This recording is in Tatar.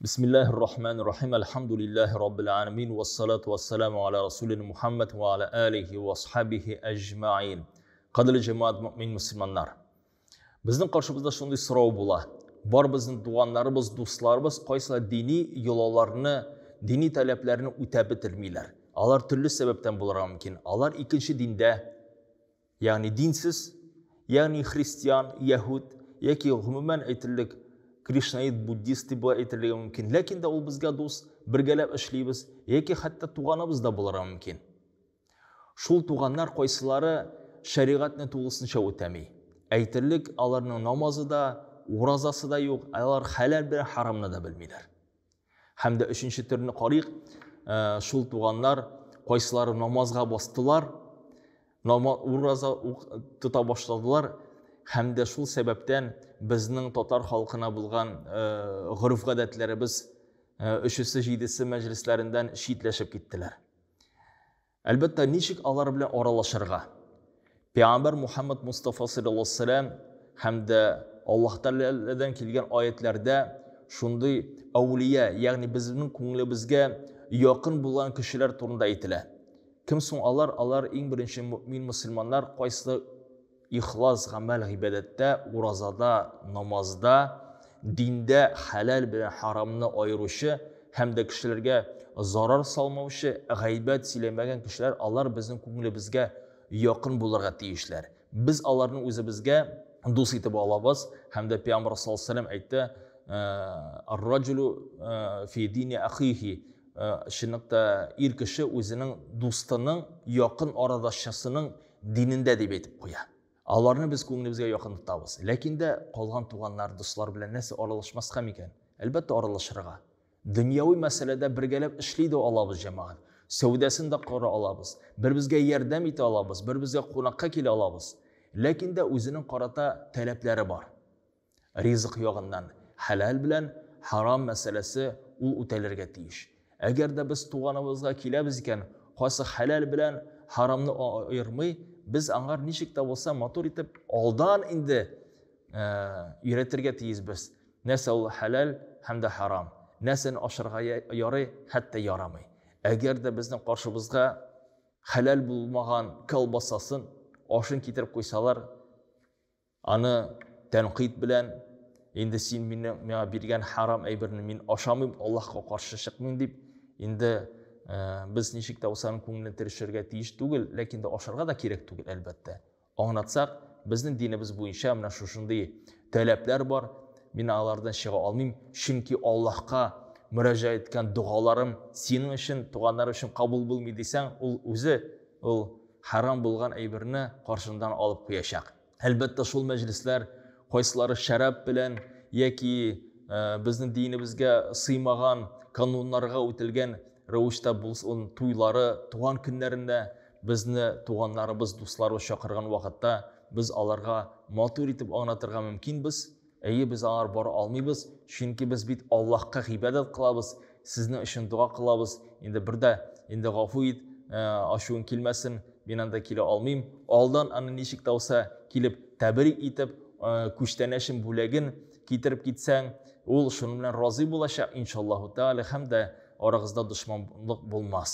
Bismillahirrahmanirrahim. Elhamdülillahi Rabbil alamin. Vessalatu vesselamu ala Resulina Muhammed ve ala alihi ve ashabihi ecma'in. Qadrli cemaat mümin Müslümanlar. Bizning qarshimizda shunday so'rov bo'la. Bor bizning duanlarimiz, do'stlarimiz qaysilar diniy yo'llarni, diniy talablarni o'tab bitirmaylar. Ular turli sababdan bo'lishi mumkin. Ular ikkinchi dinda, ya'ni dinsiz, ya'ni Hristiyan, Yahud yoki umuman aytillik Krishnaid, Buddhist deb aytilgan mumkin. Lekin de ul bizga do'st, birgalab ishlaymiz yoki hatto tug'animiz da bo'lishi mumkin. Shul tug'anlar qaysilari shariatni to'g'risincha o'tamay. Aytillik ularning namozida, ro'zasida yo'q, ular halal bilan haromni da bilmaylar. Hamda uchinchi turni qariq, shul tug'anlar qaysilari namozga bosdilar, ro'za tuta boshladilar. Hamda shul sababdan bizning totar xalqina bo'lgan urf odatlarimiz 3-7 majlislaridan shitlashib ketdilar. Albatta nechik ular bilan aralashirga Payg'ambar Muhammad Mustafa sallallohu alayhi vasallam hamda Alloh taoladan kelgan oyatlarda shunday avliya, ya'ni bizning ko'nglimizga yaqin bo'lgan kishilar to'g'risida aytiladi. Kim so'ng ular eng birinchi mu'min musulmonlar qaysi ixlos, amal, ibodatda, ro'zada, namozda, dinda halal bilan haromni ayirishi hamda kishilarga zarar solmovchi, g'aybat siylamagan kishilar ular bizning ko'nglimizga yaqin bo'lishga tegishlar. Biz ularni o'zimizga do'st etib olamiz hamda Payg'ambar sollallohu alayhi vasallam aytdi: "Ar-rajulu fi dini akhihi." Shuningda er kishi o'zining do'stining, yaqin oradashisining dinida deb aytib qo'yadi. Ularni biz ko'nglimizga yaqin tutamiz. Lekin de qolgan tug'anlar, do'stlar bilan nasıl aralashmas ham ekan? Albatta aralashirga. Dunyoviy masalada birgalab ishlaydi olamiz jamoat. Savdasini qora olamiz. Bir-bizga yordam eta olamiz, bir-bizga qo'noqqa kela olamiz. Lekin de o'zining qarata talablari bor. Rizq yog'idan halal bilan harom masalasi u o'talarga tegish. Agar de biz tug'animizga kelamiz ekan, qaysi halal bilan haromni ayirmay, biz angar nechikda bo'lsa motor etib oldan endi yuratirga tegiz biz. Nasıl halal hamda harom, nasıl oshirga yoray, hatto yoramay. Agar de bizning qarshimizga halal bo'lmagan kolbasasin oshin keltirib qo'ysalar, ani tanqid bilan endi sen menga bergan harom aybirni men oshamayman, Allohga qarshi chiqmayman deb endi biz nechikda o'sani ko'nglini tirishirga tegish tugul, lekin de oshirga da kerak tugul albatta. Anlatsak, bizning dinimiz bo'yicha mana shunday talablar bor. Men ulardan shiga olmayman, chunki Allohga murojaat etgan duolarim sening uchun, tug'anlar uchun qabul bo'lmaydi desang, o'zi harom bo'lgan aybirni qarshidan olib qo'yashaq. Albatta shul majlislar qaysilari sharaf bilan yoki bizning dinimizga siymagan qonunlarga o'tilgan ravishda bo'lsin to'ylari, tug'an kunlarida bizni tug'anlarimiz, do'stlarimiz chaqirgan vaqtda biz ularga motor etib anlatırga mumkinmiz. Biz ular bora olmaymiz, chunki biz bit Allohga ibodat qilamiz, sizni uchun duo qilamiz. Endi birda endi g'afu et, ashun kelmasin, men anda kela olmayman. Oldan ana nechikda bo'lsa kelib tabrik etib, kuchtanashim bo'lagin keltirib ketsang, ul shuning bilan rozi bo'lashaq inshaalloh taolo hamda orag'izda dushmanlik bo'lmas.